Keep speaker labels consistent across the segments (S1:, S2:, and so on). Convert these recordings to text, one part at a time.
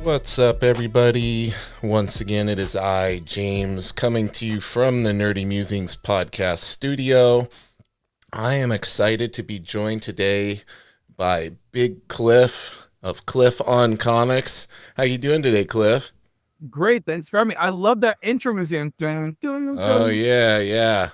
S1: What's up, everybody? Once again, it is I, James, coming to you from the Nerdy Mewzings podcast studio. I am excited to be joined today by Big Cliff of Cliff on Comics. How you doing today, Cliff?
S2: Great, thanks for having me. I love that intro music.
S1: Oh, yeah.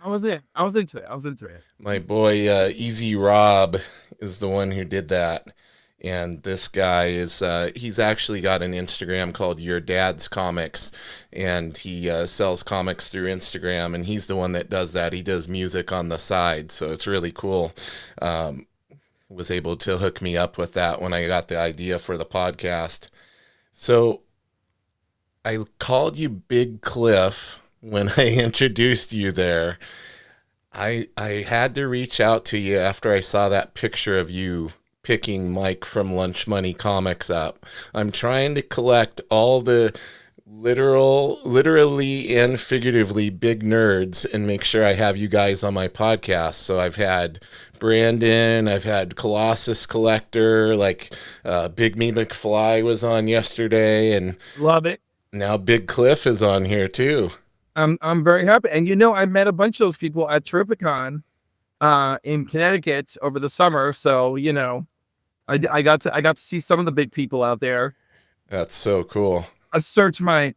S2: I was in. I was into it.
S1: My boy, Easy Rob is the one who did that. And this guy is, he's actually got an Instagram called Your Dad's Comics, and he sells comics through Instagram, and he's the one that does that. He does music on the side, so it's really cool. Was able to hook me up with that when I got the idea for the podcast. So I called you Big Cliff when I introduced you there. I had to reach out to you after I saw that picture of you picking Mike from Lunch Money Comics up. I'm trying to collect all the literally and figuratively big nerds and make sure I have you guys on my podcast. So I've had Brandon, I've had Colossus Collector, like Big Me McFly was on yesterday, and
S2: Love it.
S1: now Big Cliff is on here too.
S2: I'm very happy. And I met a bunch of those people at Terrificon in Connecticut over the summer. So, I got to see some of the big people out there.
S1: That's so cool.
S2: Assert my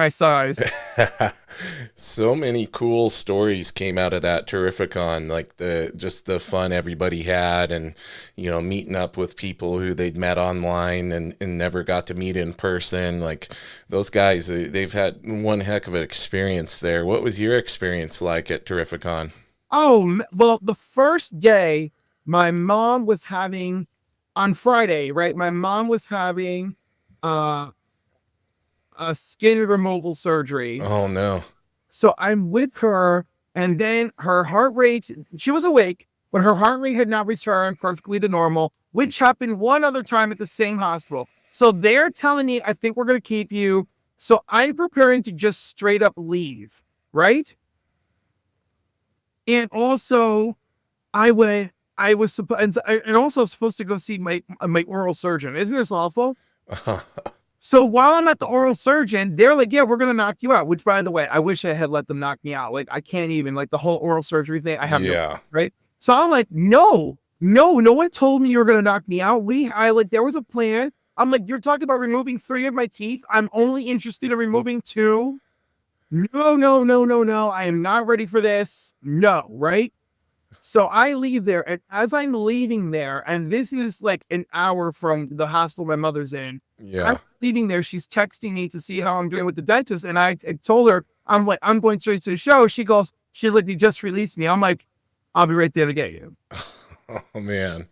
S2: size.
S1: So many cool stories came out of that Terrificon, like the fun everybody had, and meeting up with people who they'd met online and never got to meet in person. Like those guys, they've had one heck of an experience there. What was your experience like at Terrificon?
S2: Oh, well, the first day my mom was having on Friday, right? My mom was having a skin removal surgery.
S1: Oh no.
S2: So I'm with her, and then her heart rate, she was awake, but her heart rate had not returned perfectly to normal, which happened one other time at the same hospital. So they're telling me, I think we're going to keep you. So I'm preparing to just straight up leave, right? And also, I was supposed to go see my oral surgeon. Isn't this awful? So while I'm at the oral surgeon, they're like, yeah, we're going to knock you out. Which, by the way, I wish I had let them knock me out. Like, I can't even, like, the whole oral surgery thing. I have no, right? So I'm like, no one told me you were going to knock me out. There was a plan. I'm like, you're talking about removing 3 of my teeth. I'm only interested in removing 2. No. I am not ready for this. No, right? So I leave there, and as I'm leaving there, and this is like an hour from the hospital my mother's in.
S1: Yeah.
S2: I'm leaving there. She's texting me to see how I'm doing with the dentist, and I told her, I'm like, I'm going straight to the show. She's like, you just released me. I'm like, I'll be right there to get you.
S1: Oh man.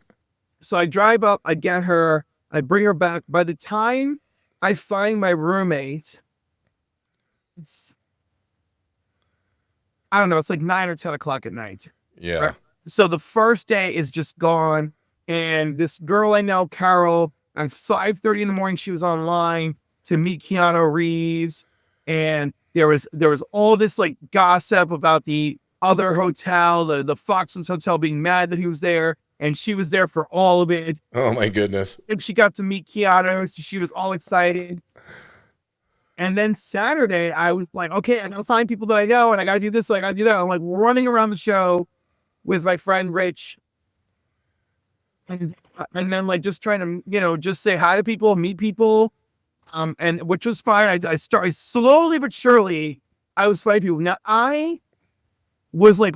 S2: So I drive up, I get her, I bring her back. By the time I find my roommate, I don't know, it's like 9 or 10 o'clock at night.
S1: Yeah.
S2: Right? So the first day is just gone. And this girl I know, Carol, at 5:30 in the morning, she was online to meet Keanu Reeves. And there was all this like gossip about the other hotel, the Foxwoods Hotel, being mad that he was there. And she was there for all of it.
S1: Oh my goodness.
S2: And she got to meet Keanu. So she was all excited. And then Saturday, I was like, okay, I gotta find people that I know, and I gotta do this, I gotta do that. I'm like running around the show with my friend Rich, and then like just trying to just say hi to people, meet people, and which was fine. I started slowly but surely. I was finding people. Now I was like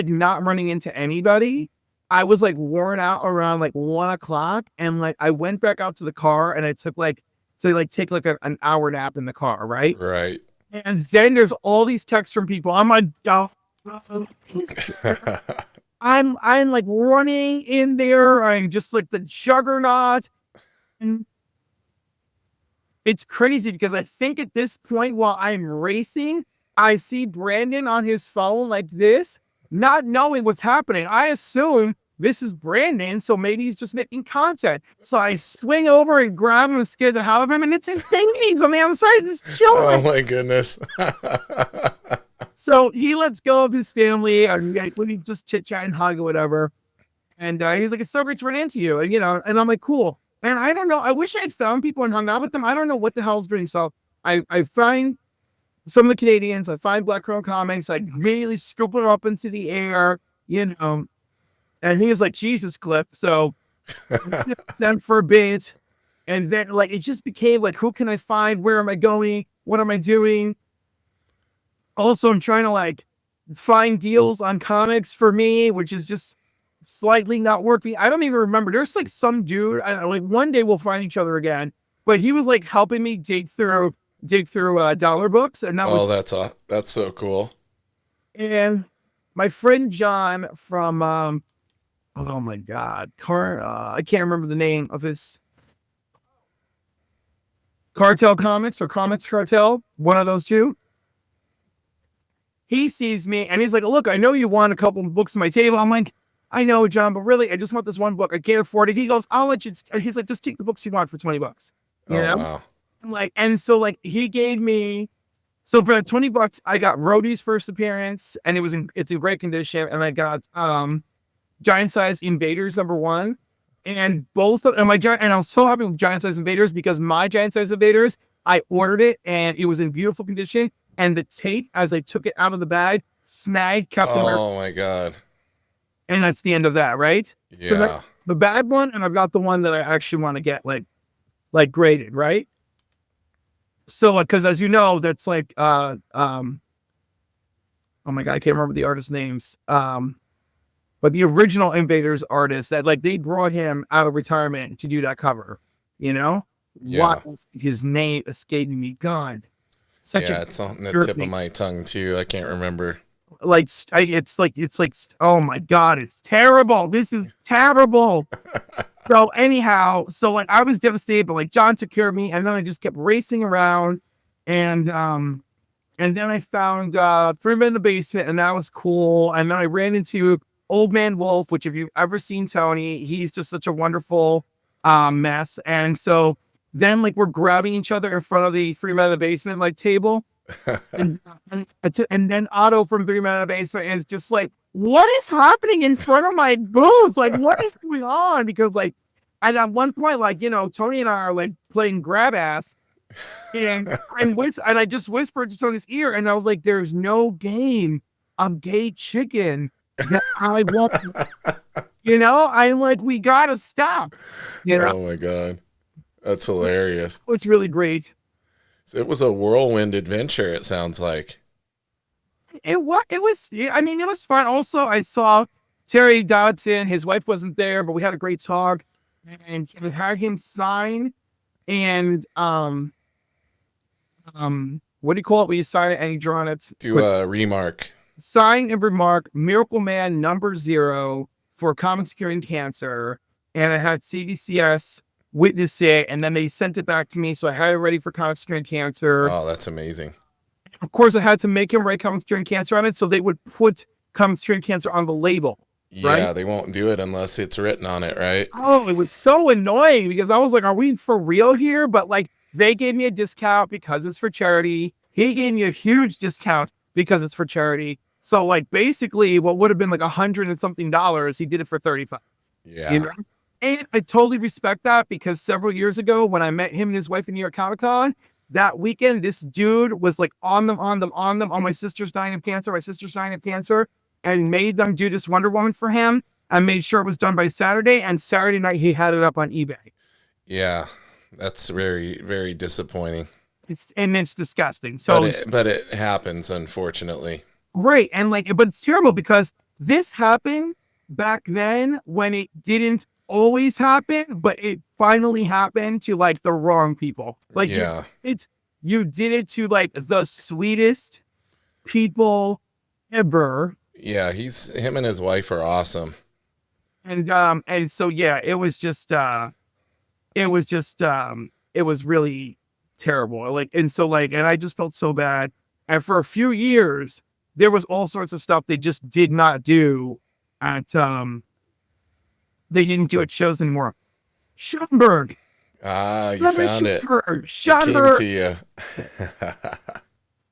S2: not running into anybody. I was like worn out around like 1 o'clock, and like I went back out to the car, and I took take an hour nap in the car, right?
S1: Right.
S2: And then there's all these texts from people. I'm like, oh, I'm like running in there. I'm just like the juggernaut. And it's crazy because I think at this point while I'm racing, I see Brandon on his phone like this, not knowing what's happening. I assume this is Brandon, so maybe he's just making content. So I swing over and grab him and scare the hell out of him, and it's his thing. He's on the other side of this children.
S1: Oh my goodness.
S2: So he lets go of his family, and we just chit chat and hug or whatever. And he's like, "It's so great to run into you," and and I'm like, "Cool." And I don't know. I wish I had found people and hung out with them. I don't know what the hell's doing. So I find some of the Canadians, I find Black Crow Comics, I really scoop them up into the air, you know. And he was like, Jesus, Cliff. So then for a bit. And then like it just became like, who can I find? Where am I going? What am I doing? Also, I'm trying to like find deals on comics for me, which is just slightly not working. I don't even remember. There's like some dude. I don't know, like one day we'll find each other again. But he was like helping me dig through dollar books, and that was.
S1: Oh, that's so cool.
S2: And my friend John from oh my god, I can't remember the name of his Cartel Comics or Comics Cartel, one of those two. He sees me and he's like, look, I know you want a couple of books on my table. I'm like, I know, John, but really, I just want this one book. I can't afford it. He goes, I'll let you. He's like, just take the books you want for $20. You know?
S1: Wow.
S2: I'm like, and so like he gave me, so for $20, I got Rhodey's first appearance, and it's in great condition, and I got Giant Size Invaders #1, and both of and I was so happy with Giant Size Invaders because my Giant Size Invaders, I ordered it and it was in beautiful condition, and the tape as I took it out of the bag snagged Captain America.
S1: Oh my god.
S2: And that's the end of that, right?
S1: Yeah.
S2: So that's the bad one, and I've got the one that I actually want to get like graded, right? So because as you know, that's like oh my god, I can't remember the artist names. But the original Invaders artist that like they brought him out of retirement to do that cover, you know?
S1: Yeah.
S2: Why his name escaping me? God.
S1: It's on the tip of my tongue too. I can't remember.
S2: Like it's like oh my god, it's terrible. This is terrible. So anyhow, so like I was devastated, but like John took care of me, and then I just kept racing around, and then I found 3 Men in the Basement, and that was cool. And then I ran into Old Man Wolf, which if you've ever seen Tony, he's just such a wonderful mess. And so then like we're grabbing each other in front of the 3 Men in the Basement like table. and then Otto from 3 Men in the Basement is just like, what is happening in front of my booth? Like, what is going on? Because like, and at one point, like, you know, Tony and I are like playing grab ass, and I just whispered to Tony's ear, and I was like, there's no game of gay chicken that I want. You know, I'm like, we gotta stop. You know?
S1: Oh my god, that's hilarious.
S2: It's really great.
S1: So it was a whirlwind adventure, it sounds like.
S2: It was. I mean, it was fun. Also, I saw Terry Dodson. His wife wasn't there, but we had a great talk, and I had him sign. And what do you call it when you sign it and you draw on it?
S1: Do a remark.
S2: Sign and remark Miracle Man #0 for comics curing cancer, and I had CDCS witness it, and then they sent it back to me, so I had it ready for comics curing cancer.
S1: Oh, that's amazing.
S2: Of course, I had to make him write comics curing cancer on it, so they would put comics curing cancer on the label.
S1: Yeah, right? They won't do it unless it's written on it, right?
S2: Oh, it was so annoying because I was like, are we for real here? But like, they gave me a discount because it's for charity. He gave me a huge discount because it's for charity. So like, basically what would have been like $100 and something, he did it for $35.
S1: Yeah.
S2: You know? And I totally respect that because several years ago when I met him and his wife in New York Comic Con, that weekend, this dude was like on them. Oh, my sister's dying of cancer. And made them do this Wonder Woman for him. I made sure it was done by Saturday, and Saturday night he had it up on eBay.
S1: Yeah, that's very, very disappointing.
S2: It's disgusting. So,
S1: but it happens, unfortunately.
S2: Right, and like, but it's terrible because this happened back then when it didn't always happen, but it finally happened to like the wrong people. Like,
S1: yeah,
S2: you did it to like the sweetest people ever.
S1: Yeah, him and his wife are awesome.
S2: And so yeah, it was really terrible. Like, and so like, and I just felt so bad. And for a few years, there was all sorts of stuff they just did not do at they didn't do at shows anymore. Schomburg.
S1: You found it.
S2: Schomburg.
S1: It came to you.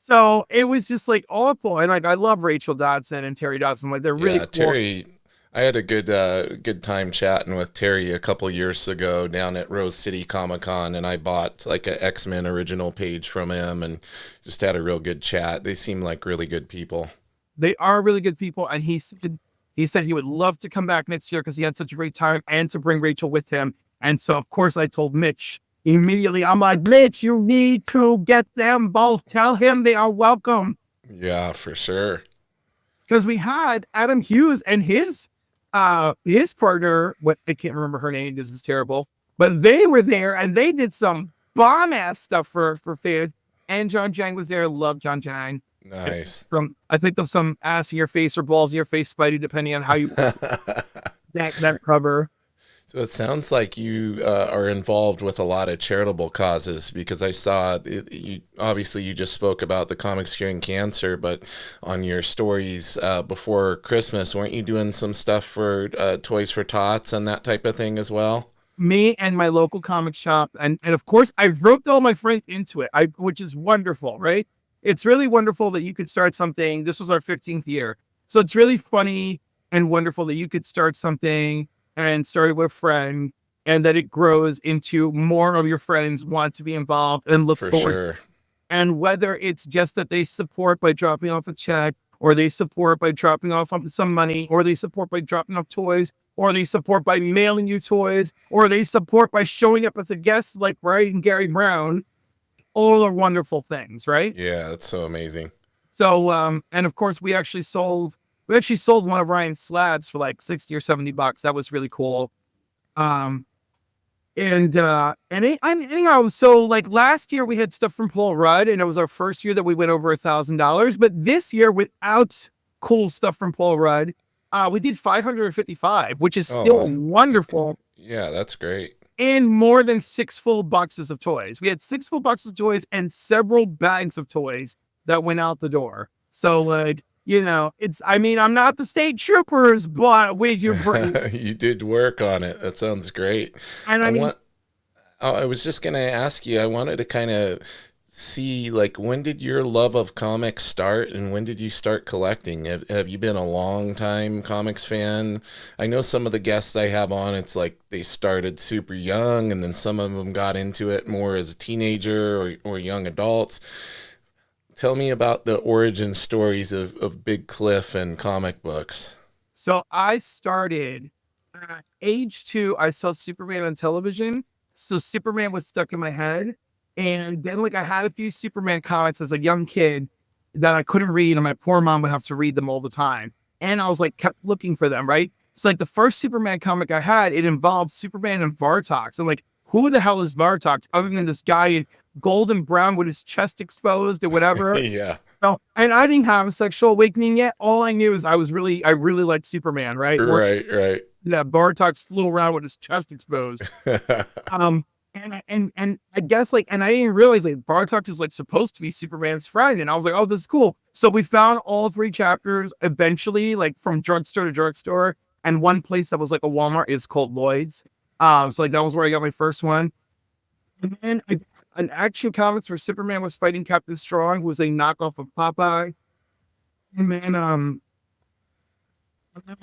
S2: So it was just like awful. And like, I love Rachel Dodson and Terry Dodson. Like, they're really cool.
S1: Terry, I had a good time chatting with Terry a couple years ago down at Rose City Comic Con, and I bought like a X-Men original page from him, and just had a real good chat. They seem like really good people.
S2: They are really good people, and he said he would love to come back next year because he had such a great time and to bring Rachel with him. And so, of course, I told Mitch immediately. I'm like, Mitch, you need to get them both. Tell him they are welcome.
S1: Yeah, for sure.
S2: Because we had Adam Hughes and his partner. What I can't remember her name. This is terrible, but they were there and they did some bomb ass stuff for fans. And John Jang was there. Love John Jang.
S1: Nice.
S2: From I think of some ass in your face or balls in your face, Spidey, depending on how you that cover.
S1: So it sounds like you are involved with a lot of charitable causes, because I saw you obviously you just spoke about the comics curing cancer, but on your stories before Christmas, weren't you doing some stuff for Toys for Tots and that type of thing as well?
S2: Me and my local comic shop, and of course I roped all my friends into it, which is wonderful, right? It's really wonderful that you could start something. This was our 15th year, so it's really funny and wonderful that you could start something and start it with a friend, and that it grows into more of your friends want to be involved and look
S1: For
S2: forward.
S1: sure.
S2: And whether it's just that they support by dropping off a check, or they support by dropping off some money, or they support by dropping off toys, or they support by mailing you toys, or they support by showing up as a guest like Brian and Gary Brown, all are wonderful things, right?
S1: Yeah, that's so amazing.
S2: So, and of course, we actually sold one of Ryan's slabs for like 60 or $70. That was really cool. Anyhow, so like last year we had stuff from Paul Rudd, and it was our first year that we went over $1,000. But this year, without cool stuff from Paul Rudd, we did 555, which is still wonderful.
S1: Yeah, that's great.
S2: And more than 6 full boxes of toys. We had 6 full boxes of toys and several bags of toys that went out the door. So like, I'm not the state troopers, but we do.
S1: You did work on it. That sounds great.
S2: And
S1: I was just going to ask you, I wanted to kind of see, like, when did your love of comics start, and when did you start collecting? Have you been a long time comics fan? I know some of the guests I have on, it's like they started super young, and then some of them got into it more as a teenager or young adults. Tell me about the origin stories of Big Cliff and comic books.
S2: So I started at age 2. I saw Superman on television. So Superman was stuck in my head. And then like I had a few Superman comics as a young kid that I couldn't read, and my poor mom would have to read them all the time. And I was like, kept looking for them, right? It's like the first Superman comic I had, it involved Superman and Vartox. I'm like, who the hell is Vartox other than this guy in golden brown with his chest exposed or whatever?
S1: Yeah.
S2: So, and I didn't have a sexual awakening yet. All I knew is I really liked Superman, right?
S1: Right.
S2: Yeah, Vartox flew around with his chest exposed. And I guess like, and I didn't realize like Bartok is like supposed to be Superman's friend. And I was like, oh, this is cool. So we found all 3 chapters eventually, like from drugstore to drugstore. And one place that was like a Walmart is called Lloyd's. So like that was where I got my first one. And then an Action Comics where Superman was fighting Captain Strong, who was a knockoff of Popeye. And then I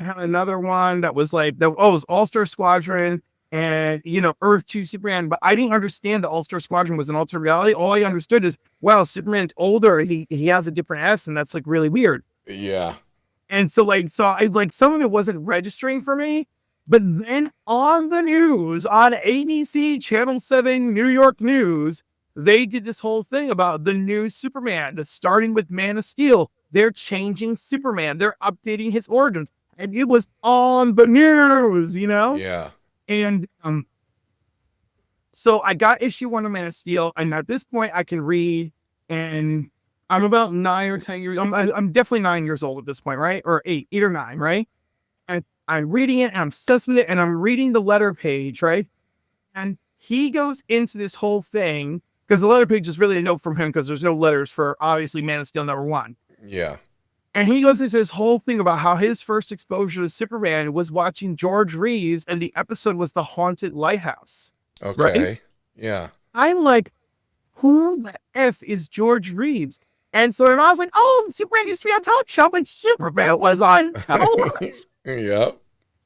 S2: had another one that was like, it was All-Star Squadron and, Earth 2 Superman. But I didn't understand the All-Star Squadron was an alternate reality. All I understood is, well, Superman's older. He has a different S, and that's like really weird.
S1: Yeah.
S2: And so I like some of it wasn't registering for me. But then on the news, on ABC Channel 7 New York News, they did this whole thing about the new Superman, that's starting with Man of Steel. They're changing Superman. They're updating his origins. And it was on the news,
S1: Yeah.
S2: And so I got issue 1 of Man of Steel. And at this point, I can read. And I'm about 9 or 10 years. I'm definitely 9 years old at this point, right? Or 8 or 9, right? And I'm reading it, and I'm obsessed with it, and I'm reading the letter page, right? And he goes into this whole thing, because the letter page is really a note from him, because there's no letters for, obviously, Man of Steel #1.
S1: Yeah.
S2: And he goes into this whole thing about how his first exposure to Superman was watching George Reeves, and the episode was The Haunted Lighthouse.
S1: Okay.
S2: Right?
S1: Yeah.
S2: I'm like, who the F is George Reeves? And so I was like, oh, Superman used to be on Talk Show, but Superman was on television.
S1: Yep.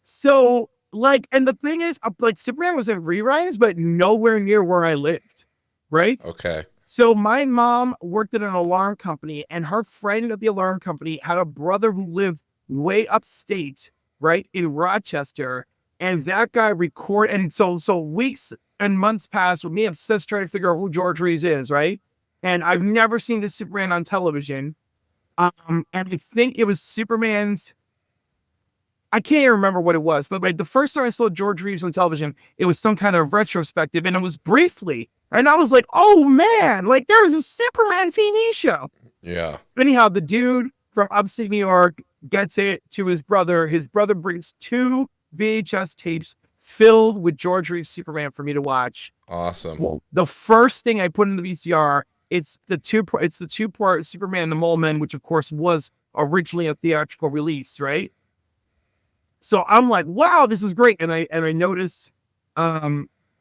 S2: So, like, and the thing is, like, Superman was in reruns, but nowhere near where I lived, right?
S1: Okay.
S2: So my mom worked at an alarm company, and her friend at the alarm company had a brother who lived way upstate, right, in Rochester. And that guy and so weeks and months passed with me obsessed trying to figure out who George Reeves is, right? And I've never seen this Superman on television. And I think it was Superman's. I can't even remember what it was, but like the first time I saw George Reeves on television, it was some kind of retrospective, and it was briefly. And I was like, oh man, like there's a Superman TV show.
S1: Yeah.
S2: Anyhow, the dude from upstate New York gets it to his brother. His brother brings 2 VHS tapes filled with George Reeves Superman for me to watch.
S1: Awesome.
S2: Well, the first thing I put in the VCR, it's the two-part Superman the Mole Men, which of course was originally a theatrical release, right? So I'm like, wow, this is great. And I notice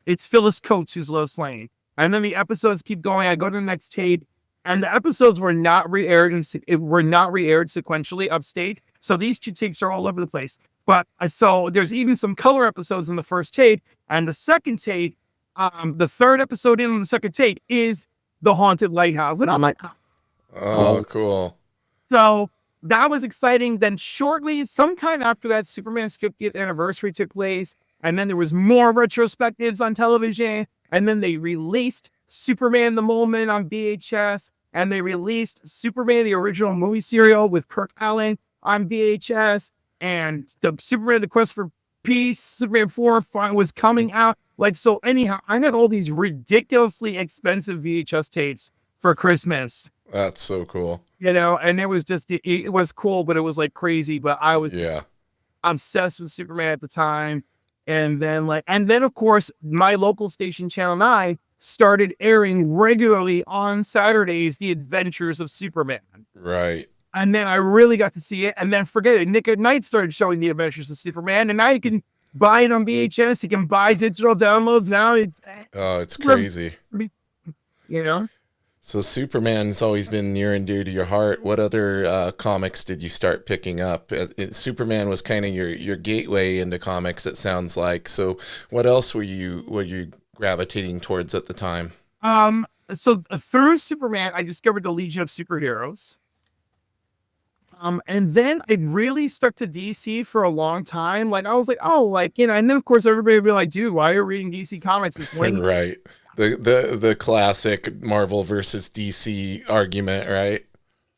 S2: it's Phyllis Coates who's Lois Lane. And then the episodes keep going. I go to the next tape, and the episodes were not re-aired sequentially upstate. So these 2 tapes are all over the place. But so there's even some color episodes in the first tape, and the second tape, the third episode in on the second tape is the Haunted Lighthouse. And I'm like,
S1: oh, cool.
S2: So that was exciting. Then shortly, sometime after that, Superman's 50th anniversary took place. And then there was more retrospectives on television. And then they released Superman the Mole Men on VHS. And they released Superman, the original movie serial with Kirk Allen on VHS. And the Superman, the Quest for Peace, Superman 4 was coming out. Like, so anyhow, I got all these ridiculously expensive VHS tapes for Christmas.
S1: That's so cool.
S2: You know, and it was just, it was cool, but it was like crazy. But I was obsessed with Superman at the time. And then of course, my local station, Channel 9, started airing regularly on Saturdays, The Adventures of Superman.
S1: Right.
S2: And then I really got to see it. And then forget it, Nick at Night started showing The Adventures of Superman. And now you can buy it on VHS. You can buy digital downloads now.
S1: It's crazy.
S2: You know?
S1: So Superman's always been near and dear to your heart. What other comics did you start picking up? Superman was kind of your gateway into comics, it sounds like. So what else were you gravitating towards at the time?
S2: So through Superman, I discovered the Legion of Superheroes. And then I really stuck to DC for a long time. Like I was like, oh, like, you know, and then of course everybody would be like, dude, why are you reading DC comics? It's lame.
S1: Right. The classic Marvel versus DC argument, right?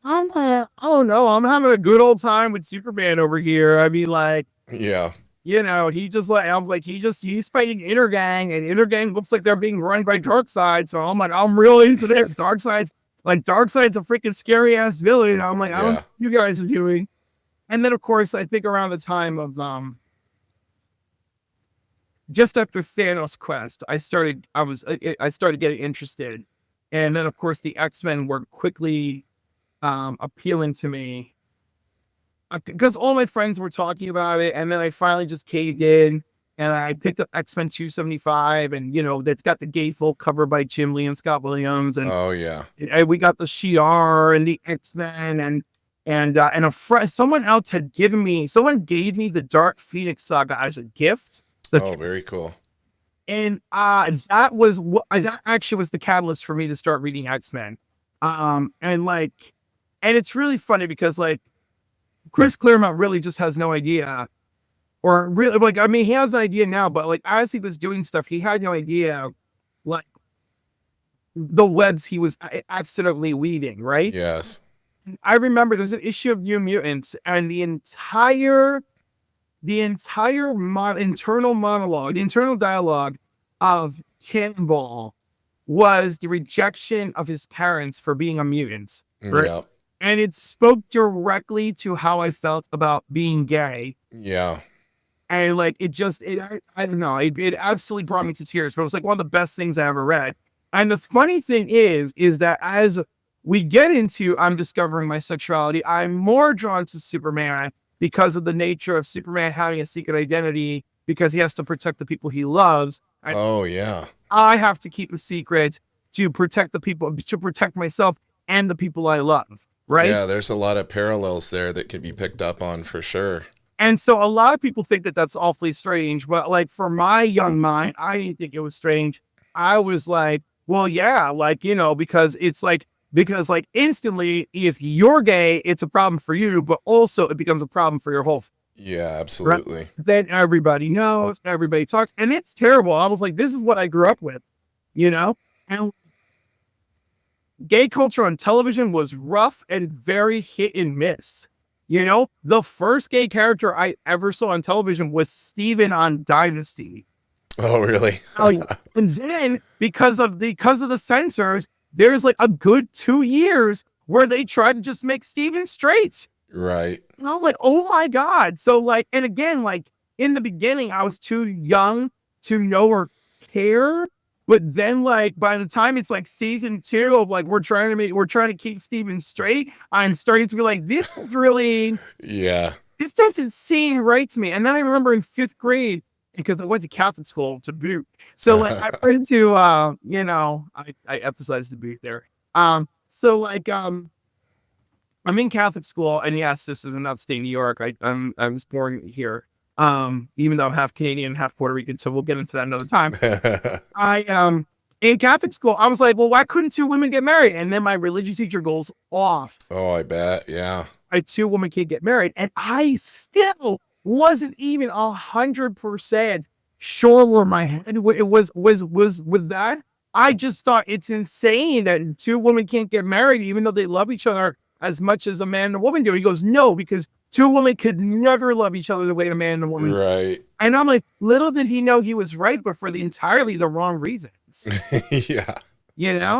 S2: I'm like, oh no, I'm having a good old time with Superman over here. I mean, like,
S1: yeah,
S2: you know, he's fighting Intergang, and Intergang looks like they're being run by Darkseid. So I'm like, I'm really into this. Darkseid's a freaking scary ass villain. I'm like, I don't know what you guys are doing. And then of course, I think around the time of just after Thanos Quest, I started getting interested. And then of course the X-Men were quickly appealing to me because all my friends were talking about it. And then I finally just caved in and I picked up X-Men 275, and you know, that's got the gatefold cover by Jim Lee and Scott Williams. And we got the Shi'ar and the X-Men, and someone gave me the Dark Phoenix saga as a gift.
S1: Very cool.
S2: And that actually was the catalyst for me to start reading X-Men. And it's really funny because like Chris Claremont really just has no idea, or really, like, I mean, he has an idea now, but like as he was doing stuff, he had no idea like the webs he was accidentally weaving, right?
S1: Yes.
S2: I remember there's an issue of New Mutants, and the internal dialogue of Cannonball was the rejection of his parents for being a mutant. Right?
S1: Yeah.
S2: And it spoke directly to how I felt about being gay.
S1: Yeah.
S2: And like, I don't know, it absolutely brought me to tears, but it was like one of the best things I ever read. And the funny thing is that as we get into I'm discovering my sexuality, I'm more drawn to Superman because of the nature of Superman having a secret identity, because he has to protect the people he loves. I have to keep a secret to protect the people, to protect myself and the people I love. Right?
S1: Yeah, there's a lot of parallels there that could be picked up on for sure.
S2: And so a lot of people think that that's awfully strange, but like for my young mind, I didn't think it was strange. I was like, well, yeah, like, because because like instantly, if you're gay, it's a problem for you, but also it becomes a problem for your whole,
S1: Yeah,
S2: right?
S1: absolutely.
S2: Then everybody knows, everybody talks, and it's terrible. I was like, this is what I grew up with, you know? And gay culture on television was rough and very hit and miss. The first gay character I ever saw on television was Steven on Dynasty.
S1: Oh, really?
S2: Oh, yeah. And then because of the censors, there's like a good 2 years where they tried to just make Steven straight.
S1: Right.
S2: And I'm like, oh my God. So like, and again, like in the beginning, I was too young to know or care. But then like by the time it's like season 2 of like we're trying to keep Steven straight, I'm starting to be like,
S1: Yeah.
S2: this doesn't seem right to me. And then I remember in 5th grade, because I went to Catholic school to boot. So like I went to I emphasized the boot there. So like I'm in Catholic school, and yes, this is in upstate New York. I was born here. Even though I'm half Canadian, half Puerto Rican, so we'll get into that another time. I in Catholic school, I was like, well, why couldn't 2 women get married? And then my religious teacher goes off.
S1: Oh, I bet. Yeah.
S2: 2 women can't get married, and I still wasn't even 100% sure where my head it was with that. I just thought it's insane that 2 women can't get married, even though they love each other as much as a man and a woman do. He goes, no, because 2 women could never love each other the way a man and a woman.
S1: Right.
S2: And I'm like, little did he know he was right, but for the entirely the wrong reasons.
S1: Yeah.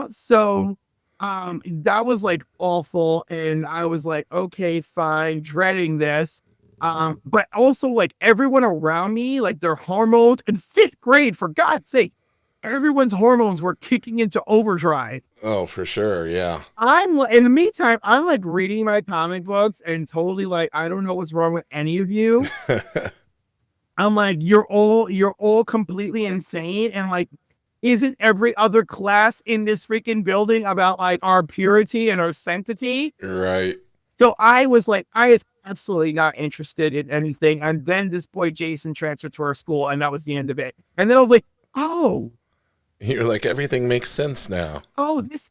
S2: So that was like awful. And I was like, okay, fine, dreading this. But also like everyone around me, like their hormones in 5th grade, for God's sake, everyone's hormones were kicking into overdrive.
S1: Oh, for sure. Yeah.
S2: In the meantime, I'm like reading my comic books and totally like, I don't know what's wrong with any of you. I'm like, you're all completely insane. And like, isn't every other class in this freaking building about like our purity and our sanctity?
S1: Right.
S2: So I was like, I was absolutely not interested in anything. And then this boy Jason transferred to our school, and that was the end of it. And then I was like, oh,
S1: You're like, everything makes sense now.
S2: oh, this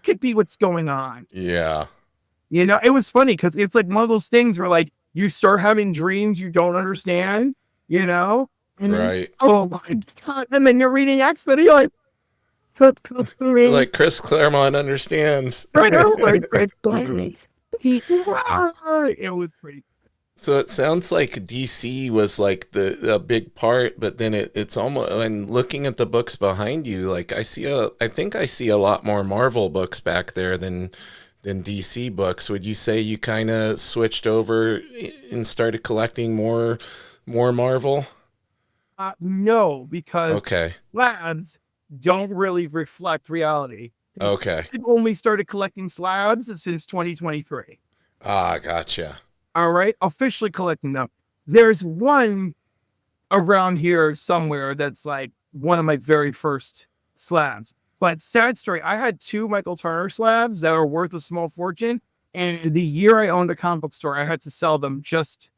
S2: could be what's going on.
S1: Yeah.
S2: It was funny because it's like one of those things where like you start having dreams you don't understand, and then,
S1: Right.
S2: oh my God. And then you're reading X-Men and you're like,
S1: Like Chris Claremont understands.
S2: it was pretty.
S1: So it sounds like DC was like a big part, but then it's almost, and looking at the books behind you, like I think I see a lot more Marvel books back there than DC books. Would you say you kind of switched over and started collecting more Marvel?
S2: No, because
S1: Okay.
S2: slabs don't really reflect reality.
S1: Okay.
S2: I've only started collecting slabs since 2023.
S1: Ah, gotcha.
S2: All right, officially collecting them. There's one around here somewhere that's like one of my very first slabs. But sad story, I had 2 Michael Turner slabs that are worth a small fortune. And the year I owned a comic book store, I had to sell them just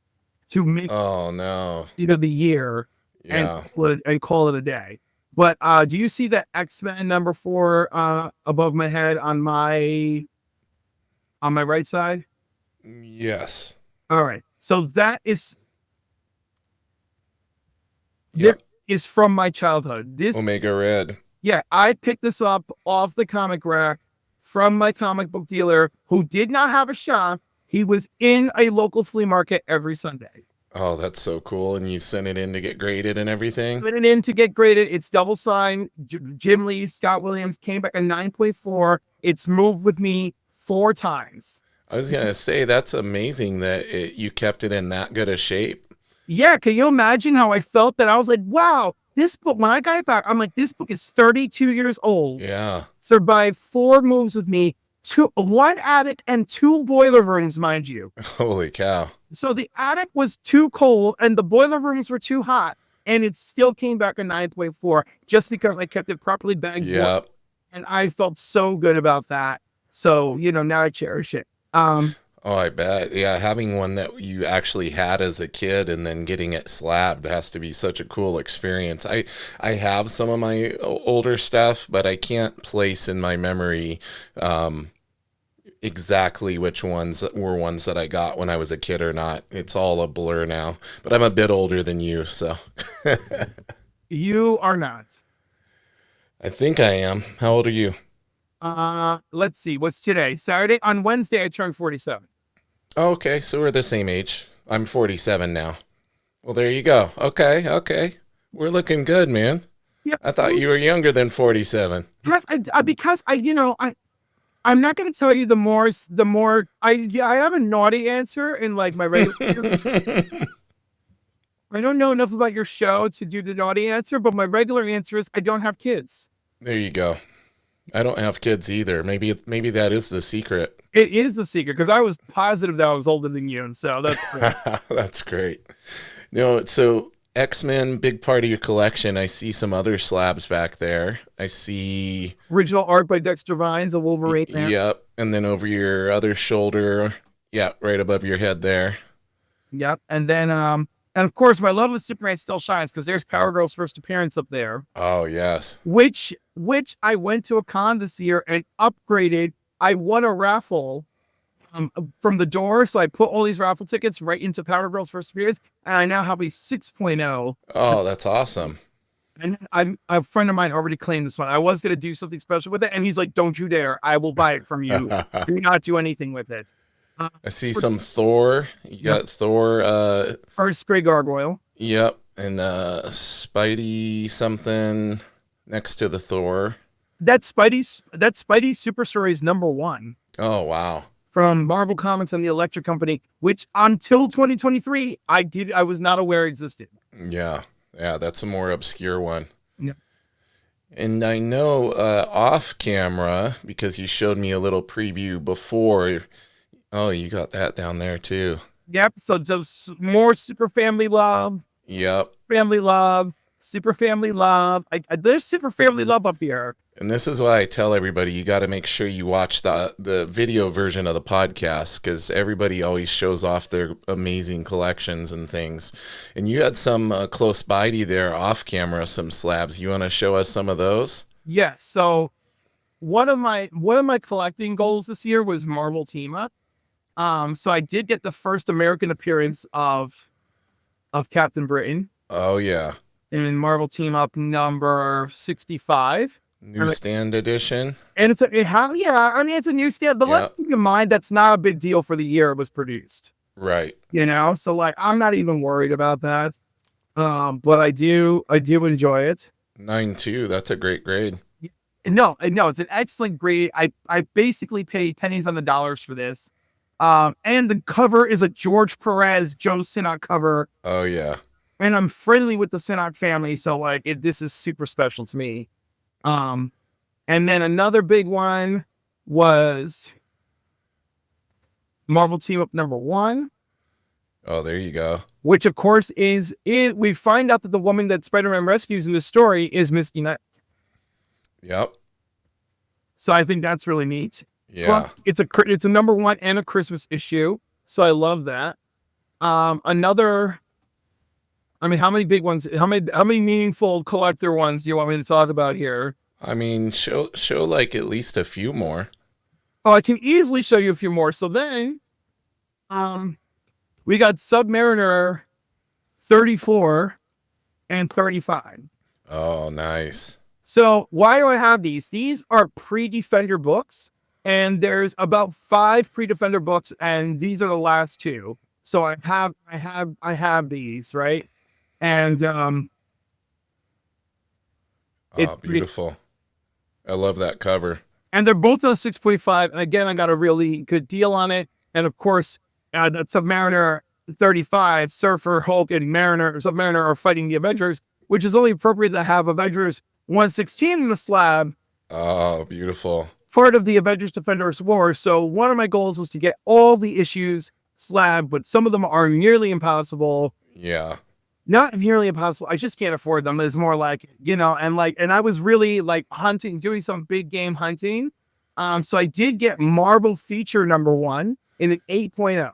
S2: to make
S1: Oh, no.
S2: the year
S1: Yeah.
S2: and call it a day. But do you see that X-Men number 4 above my head on my right side?
S1: Yes.
S2: All right. So that is
S1: Yep.
S2: is from my childhood. This
S1: Omega Red.
S2: Yeah, I picked this up off the comic rack from my comic book dealer who did not have a shop. He was in a local flea market every Sunday.
S1: Oh, that's so cool. And you sent it in to get graded and everything?
S2: Put it in to get graded. It's double signed. Jim Lee, Scott Williams came back a 9.4. It's moved with me 4 times.
S1: I was going to say, that's amazing that you kept it in that good a shape.
S2: Yeah, can you imagine how I felt that I was like, wow, this book, when I got it back, I'm like, this book is 32 years old.
S1: Yeah.
S2: Survived 4 moves with me, 1 attic and 2 boiler rooms, mind you.
S1: Holy cow.
S2: So the attic was too cold and the boiler rooms were too hot, and it still came back a 9.4 just because I kept it properly bagged.
S1: Yep.
S2: And I felt so good about that. So, now I cherish it.
S1: Oh, I bet. Yeah, having one that you actually had as a kid and then getting it slabbed has to be such a cool experience. I have some of my older stuff, but I can't place in my memory um, exactly which ones were ones that I got when I was a kid or not. It's all a blur now. But I'm a bit older than you, so
S2: You are not.
S1: I think I am. How old are you?
S2: Let's see. What's today? Saturday. On Wednesday, I turned 47.
S1: Oh, okay, so we're the same age. I'm 47 now. Well, there you go. Okay, okay. We're looking good, man.
S2: Yep.
S1: I thought you were younger than 47.
S2: Because I'm not going to tell you the more I have a naughty answer in like my regular. I don't know enough about your show to do the naughty answer, but my regular answer is I don't have kids.
S1: There you go. I don't have kids either. Maybe that is the secret.
S2: It is the secret because I was positive that I was older than you, and so that's cool.
S1: That's great. No, so X-Men, big part of your collection. I see some other slabs back there. I see.
S2: Original art by Dexter Vines, a Wolverine there.
S1: Yep. And then over your other shoulder. Yeah, right above your head there.
S2: Yep. And then and of course my love of Superman still shines because there's Power Girl's first appearance up there.
S1: Oh, yes.
S2: Which I went to a con this year and upgraded. I won a raffle from the door. So I put all these raffle tickets right into Power Girl's first appearance. And I now have a 6.0.
S1: Oh, that's awesome.
S2: And a friend of mine already claimed this one. I was going to do something special with it. And he's like, don't you dare. I will buy it from you. Do not do anything with it.
S1: I see some Thor. You got Thor.
S2: First Grey Gargoyle.
S1: Yep. And Spidey something next to the Thor.
S2: That's Spidey Super Stories #1.
S1: Oh, wow.
S2: From Marvel Comics and the Electric Company, which until 2023, I was not aware existed.
S1: Yeah. Yeah, that's a more obscure one.
S2: Yeah.
S1: And I know off camera, because you showed me a little preview before. Oh, you got that down there too.
S2: Yep. So just more Super Family Love.
S1: Yep.
S2: Family Love. Super Family Love. There's Super Family Love up here.
S1: And this is why I tell everybody you got to make sure you watch the video version of the podcast, because everybody always shows off their amazing collections and things. And you had some close by to you there off camera, some slabs. You want to show us some of those?
S2: Yes. So one of my collecting goals this year was Marvel Team Up. So I did get the first American appearance of Captain Britain.
S1: Oh yeah.
S2: In Marvel Team Up number 65.
S1: Newsstand edition.
S2: And it's a newsstand, but let's keep in mind that's not a big deal for the year it was produced.
S1: Right.
S2: So like I'm not even worried about that. But I do enjoy it.
S1: 9.2, that's a great grade.
S2: No, it's an excellent grade. I basically paid pennies on the dollars for this. And the cover is a George Perez, Joe Sinnott cover.
S1: Oh yeah.
S2: And I'm friendly with the Sinnott family, so like this is super special to me. And then another big one was Marvel Team Up #1.
S1: Oh, there you go.
S2: Which of course we find out that the woman that Spider-Man rescues in the story is Misty Knight.
S1: Yep.
S2: So I think that's really neat.
S1: Yeah.
S2: Well, it's a #1 and a Christmas issue. So I love that. How many big ones, how many meaningful collector ones do you want me to talk about here?
S1: I mean, show like at least a few more.
S2: Oh, I can easily show you a few more. So then, we got Submariner 34 and 35.
S1: Oh, nice.
S2: So why do I have these? These are pre-Defender books, and there's about 5 pre-Defender books, and these are the last 2. So I have these, right? And it's
S1: beautiful. I love that cover.
S2: And they're both on 6.5. And again, I got a really good deal on it. And of course, that Submariner 35, Surfer, Hulk, and Submariner are fighting the Avengers, which is only appropriate to have Avengers 116 in the slab.
S1: Oh, beautiful.
S2: Part of the Avengers Defenders War. So one of my goals was to get all the issues slab, but some of them are nearly impossible.
S1: Yeah.
S2: Not nearly impossible. I just can't afford them. It's more like, and I was really like doing some big game hunting. So I did get Marvel Feature #1, in an 8.0.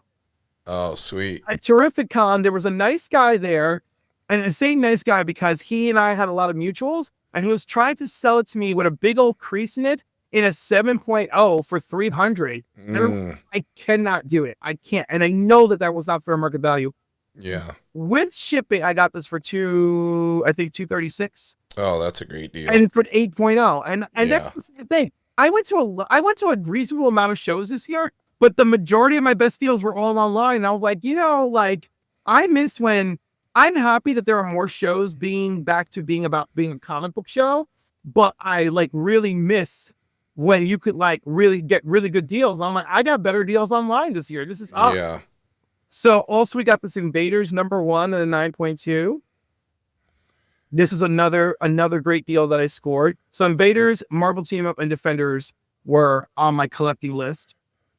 S1: Oh, sweet.
S2: At Terrificon, there was a nice guy there, and I say nice guy because he and I had a lot of mutuals, and he was trying to sell it to me with a big old crease in it in a 7.0 for 300. I cannot do it. I can't. And I know that was not fair market value.
S1: Yeah.
S2: With shipping, I got this for I think 236.
S1: Oh, that's a great deal.
S2: And it's for 8.0. And that's the thing. I went to a reasonable amount of shows this year, but the majority of my best deals were all online. And I was like, I miss when I'm happy that there are more shows being back to being about being a comic book show, but I really miss when you could really get really good deals. I'm like, I got better deals online this year. This is up.
S1: Yeah.
S2: So also we got this Invaders #1 and a 9.2. This is another great deal that I scored. So Invaders, Marvel Team Up, and Defenders were on my collecting list.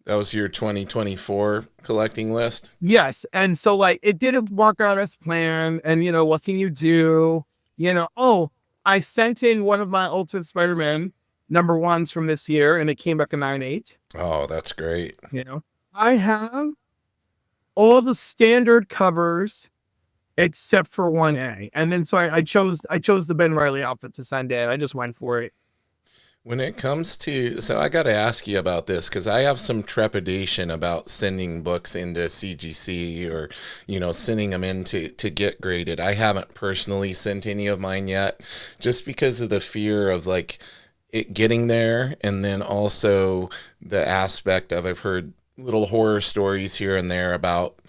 S1: That was your 2024 collecting list?
S2: Yes. And so it didn't work out as planned. And what can you do? I sent in one of my Ultimate Spider-Man #1s from this year, and it came back a 9.8.
S1: Oh, that's great.
S2: I have all the standard covers except for 1A. And then so I chose the Ben Reilly outfit to send in. I just went for it.
S1: When it comes to, so I got to ask you about this because I have some trepidation about sending books into CGC or, sending them in to get graded. I haven't personally sent any of mine yet just because of the fear of it getting there. And then also the aspect of, I've heard little horror stories here and there about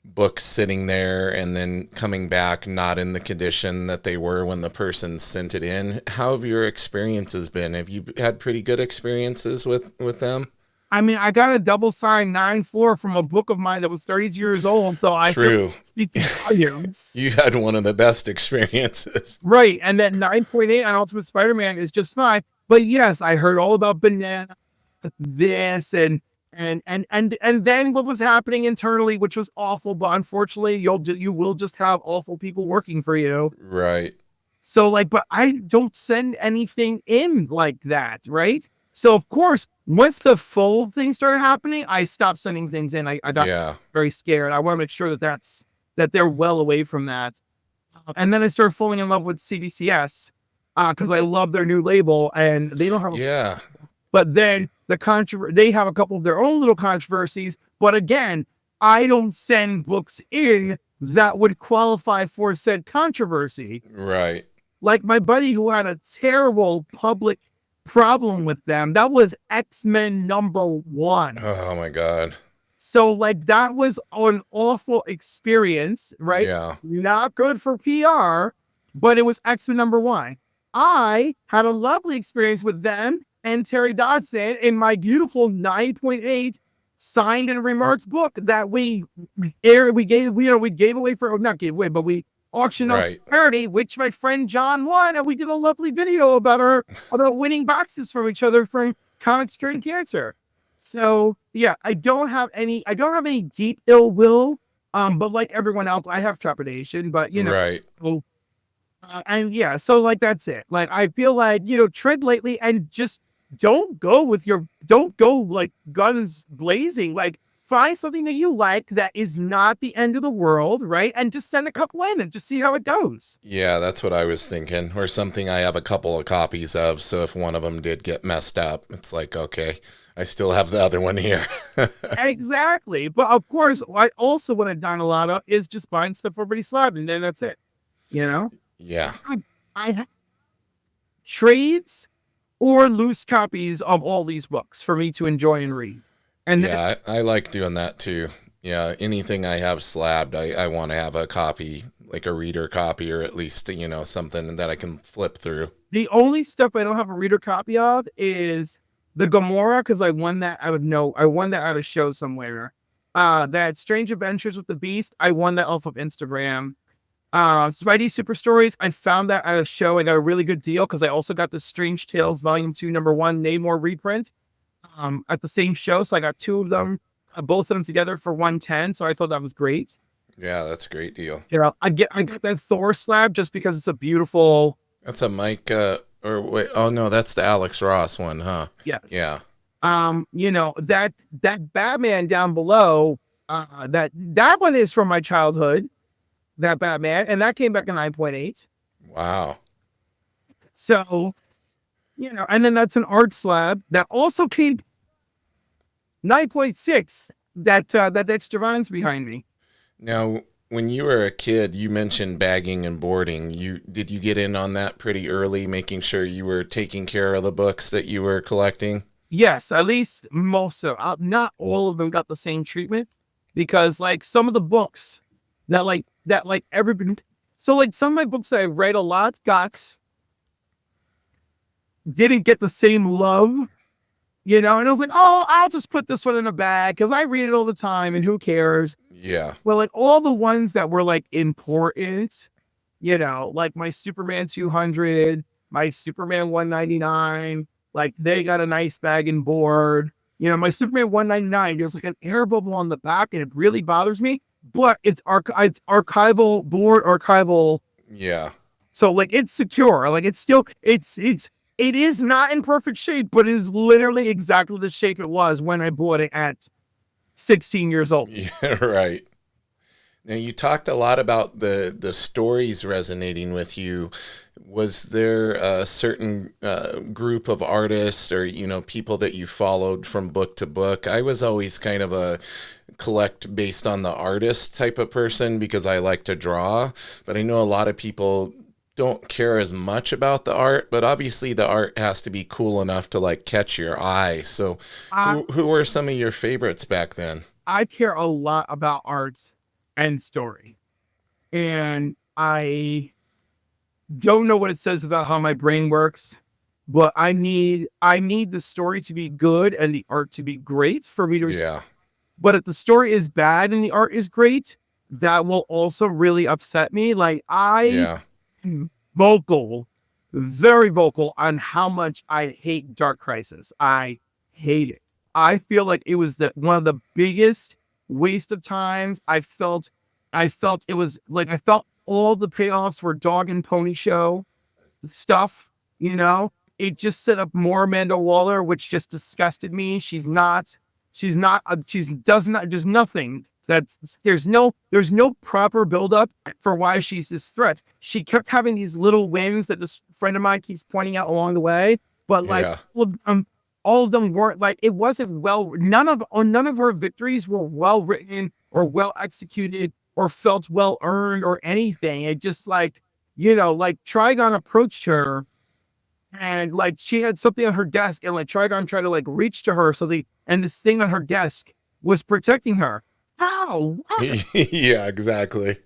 S1: books sitting there and then coming back not in the condition that they were when the person sent it in. How have your experiences been? Have you had pretty good experiences with them?
S2: I mean, I got a double signed 9.4 from a book of mine that was 30 years old, so I
S1: True.
S2: Speaking volumes.
S1: You had one of the best experiences,
S2: right? And that 9.8 on Ultimate Spider-Man is just fine. But yes, I heard all about Banana, this, and then what was happening internally, which was awful. But unfortunately, you will just have awful people working for you,
S1: right?
S2: So but I don't send anything in like that, right? So of course, once the full thing started happening, I stopped sending things in. I got very scared. I want to make sure that they're well away from that. And then I started falling in love with CBCS because I love their new label, and they don't have But then they have a couple of their own little controversies. But again, I don't send books in that would qualify for said controversy.
S1: Right.
S2: Like my buddy who had a terrible public problem with them. That was X-Men #1.
S1: Oh my God.
S2: So that was an awful experience, right?
S1: Yeah.
S2: Not good for PR, but it was X-Men #1. I had a lovely experience with them and Terry Dodson in my beautiful 9.8 signed and remarked book that we gave away for, not gave away, but we auctioned off parody, which my friend John won, and we did a lovely video about winning boxes from each other from Comics Curing Cancer. So yeah, I don't have any deep ill will, but like everyone else, I have trepidation, but
S1: right.
S2: And yeah, so that's it. I feel tread lightly and just don't go guns blazing. Find something that you like that is not the end of the world, right? And just send a couple in and just see how it goes.
S1: Yeah, that's what I was thinking. Or something I have a couple of copies of, so if one of them did get messed up, it's okay, I still have the other one here.
S2: Exactly. But of course, what I've done a lot of is just buying stuff already slabbed, and then that's it.
S1: Yeah.
S2: I have trades or loose copies of all these books for me to enjoy and read. And
S1: yeah, I like doing that too. Yeah, anything I have slabbed, I want to have a copy, like a reader copy, or at least, something that I can flip through.
S2: The only stuff I don't have a reader copy of is the Gamora, because I won that out of a show somewhere. That Strange Adventures with the Beast, I won that off of Instagram. Spidey Super Stories, I found that at a show. I got a really good deal because I also got the Strange Tales Volume 2 #1 Namor reprint at the same show. So I got two of them, both of them together for $110. So I thought that was great.
S1: Yeah, that's a great deal.
S2: I got that Thor slab just because it's a beautiful.
S1: That's a Mike, or wait, oh no, that's the Alex Ross one, huh?
S2: Yes.
S1: Yeah.
S2: That Batman down below, that one is from my childhood, that Batman, and that came back in 9.8.
S1: Wow.
S2: So, and then that's an art slab that also came 9.6. That extra vine's behind me.
S1: Now, when you were a kid, you mentioned bagging and boarding. Did you get in on that pretty early, making sure you were taking care of the books that you were collecting?
S2: Yes, at least most of not all of them got the same treatment, because like some of the books that everybody, so like some of my books that I read a lot didn't get the same love, and I was like, oh, I'll just put this one in a bag because I read it all the time and who cares.
S1: Yeah.
S2: Well, like all the ones that were like important, like my Superman 200, my Superman 199, like they got a nice bag and board. My Superman 199, there's like an air bubble on the back and it really bothers me, but it's archival board, archival.
S1: Yeah.
S2: So like it's secure. Like it's still, it is not in perfect shape, but it is literally exactly the shape it was when I bought it at 16 years old.
S1: Yeah, right. Now you talked a lot about the stories resonating with you. Was there a certain group of artists or people that you followed from book to book? I was always kind of a collect based on the artist type of person because I like to draw, but I know a lot of people don't care as much about the art, but obviously the art has to be cool enough to like catch your eye. So who were some of your favorites back then?
S2: I care a lot about art and story. And I don't know what it says about how my brain works, but I need the story to be good and the art to be great for me to
S1: Yeah.
S2: but if the story is bad and the art is great, that will also really upset me. Like I
S1: Yeah.
S2: am vocal, very vocal on how much I hate Dark Crisis. I hate it. I feel like it was one of the biggest waste of times. I felt it was like I felt all the payoffs were dog and pony show stuff, you know? It just set up more Amanda Waller, which just disgusted me. There's nothing there's no proper buildup for why she's this threat. She kept having these little wins that this friend of mine keeps pointing out along the way, but like
S1: Yeah.
S2: all of them weren't like, it wasn't none of her victories were well written or well executed or felt well earned or anything. It just like Trigon approached her and like she had something on her desk and like Trigon tried to like reach to her. And this thing on her desk was protecting her. How?
S1: Yeah, exactly.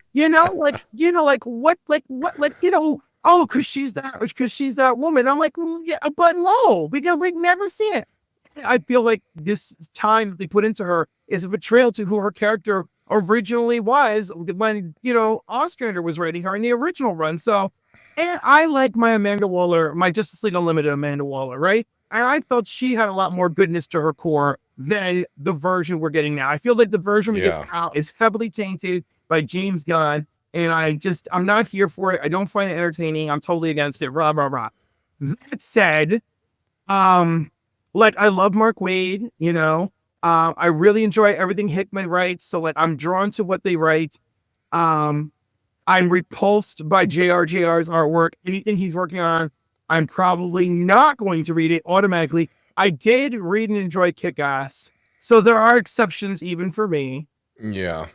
S2: Oh, because she's that woman. I'm like, well, yeah, but no, because we've never seen it. I feel like this time that they put into her is a betrayal to who her character originally was when, Ostrander was writing her in the original run. So, and I like my Amanda Waller, my Justice League Unlimited Amanda Waller, right? And I thought she had a lot more goodness to her core than the version we're getting now. I feel like the version we
S1: Yeah.
S2: get now is heavily tainted by James Gunn. And I'm not here for it. I don't find it entertaining. I'm totally against it. Rah, rah, rah. That said, like I love Mark Waid, I really enjoy everything Hickman writes. So like I'm drawn to what they write. Um, I'm repulsed by JRJR's artwork. Anything he's working on, I'm probably not going to read it automatically. I did read and enjoy Kick-Ass, so there are exceptions even for me.
S1: Yeah.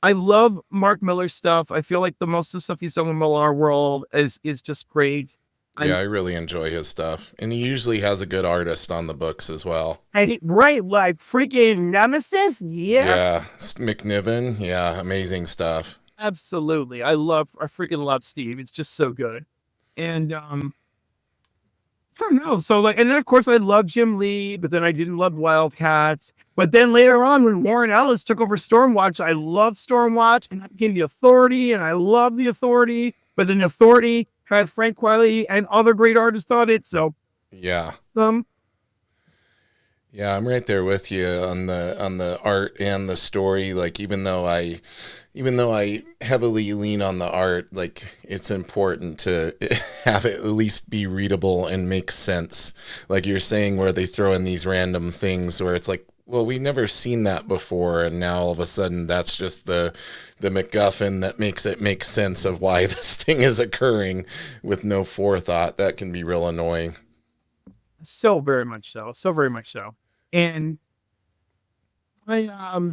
S2: I love Mark Miller's stuff. I feel like the most of the stuff he's done with Millar World is just great.
S1: Yeah, I really enjoy his stuff. And he usually has a good artist on the books as well.
S2: Right, like freaking Nemesis. Yeah.
S1: Yeah. McNiven. Yeah, amazing stuff.
S2: Absolutely. I freaking love Steve. It's just so good. And I don't know. So like, and then of course I love Jim Lee, but then I didn't love Wildcats. But then later on, when Warren Ellis took over Stormwatch, I loved Stormwatch and I became the Authority, and I love the Authority. But then the Authority had Frank Wiley and other great artists on it. So
S1: Yeah.
S2: um
S1: Yeah, I'm right there with you on the art and the story. Like even though I heavily lean on the art, like it's important to have it at least be readable and make sense. Like you're saying, where they throw in these random things where it's like, well, we've never seen that before, and now all of a sudden that's just the MacGuffin that makes it make sense of why this thing is occurring with no forethought. That can be real annoying.
S2: So very much so. So very much so. And I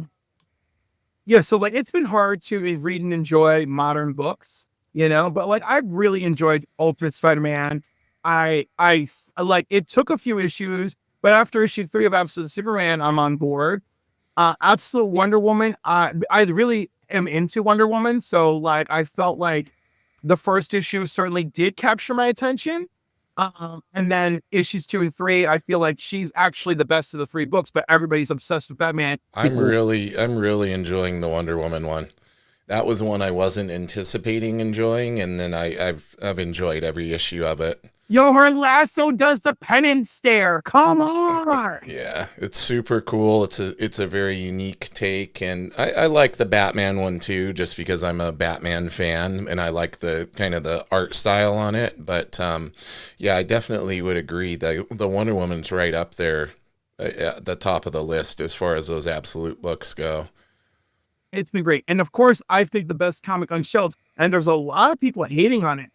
S2: yeah, so like it's been hard to read and enjoy modern books, but like I've really enjoyed Ultimate Spider-Man. I like it took a few issues, but after issue 3 of Absolute Superman, I'm on board. Absolute Wonder Woman, I really am into Wonder Woman, so like I felt like the first issue certainly did capture my attention. And then issues 2 and 3, I feel like she's actually the best of the 3 books, but everybody's obsessed with Batman.
S1: I'm really enjoying the Wonder Woman one. That was one I wasn't anticipating enjoying, and then I've enjoyed every issue of it.
S2: Yo, her lasso does the penance stare. Come on.
S1: Yeah, it's super cool. It's a very unique take, and I like the Batman one too, just because I'm a Batman fan and I like the kind of the art style on it. But yeah, I definitely would agree that the Wonder Woman's right up there at the top of the list as far as those absolute books go.
S2: It's been great. And of course, I think the best comic on shelves, and there's a lot of people hating on it,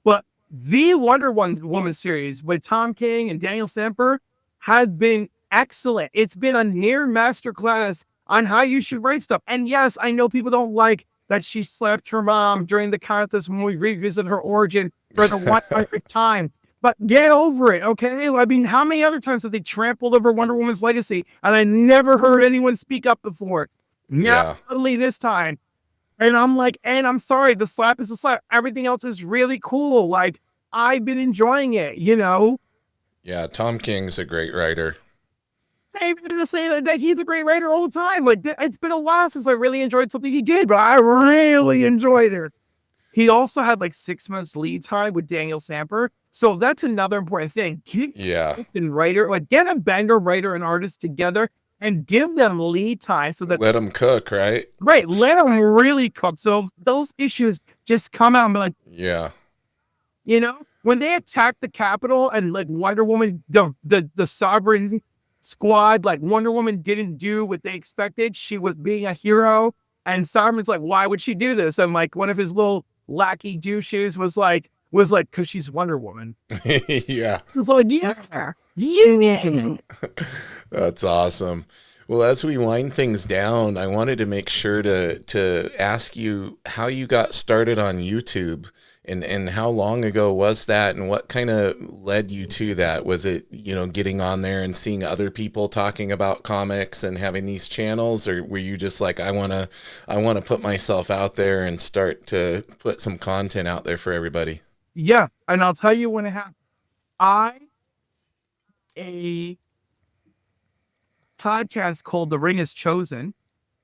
S2: but the Woman series with Tom King and Daniel Samper has been excellent. It's been a near masterclass on how you should write stuff. And yes, I know people don't like that she slapped her mom during the contest when we revisit her origin for the 100th time. But get over it, okay? I mean, how many other times have they trampled over Wonder Woman's legacy? And I never heard anyone speak up before.
S1: Yeah,
S2: Not only this time. And I'm like, and I'm sorry, the slap is a slap. Everything else is really cool. Like, I've been enjoying it.
S1: yeah. Tom King's a great writer.
S2: I'm going to say that he's a great writer all the time. Like, it's been a while since I really enjoyed something he did, but I really enjoyed it. He also had like 6 months lead time with Daniel Samper. So that's another important thing.
S1: Yeah,
S2: Get a banger writer and artist together and give them lead time so that
S1: let him cook, right?
S2: right, let them really cook. So those issues just come out and be like,
S1: Yeah.
S2: when they attacked the Capitol and like Wonder Woman, the Sovereign Squad, like Wonder Woman didn't do what they expected. She was being a hero, and Sovereign's like, why would she do this? And like one of his little lackey douches was like, because she's Wonder Woman.
S1: Yeah.
S2: It's like, yeah.
S1: That's awesome. Well, as we wind things down, I wanted to make sure to ask you how you got started on YouTube and how long ago was that and what kind of led you to that? Was it, getting on there and seeing other people talking about comics and having these channels, or were you just like, I want to put myself out there and start to put some content out there for everybody?
S2: Yeah, and I'll tell you when it happened. I a podcast called The Ring Is Chosen,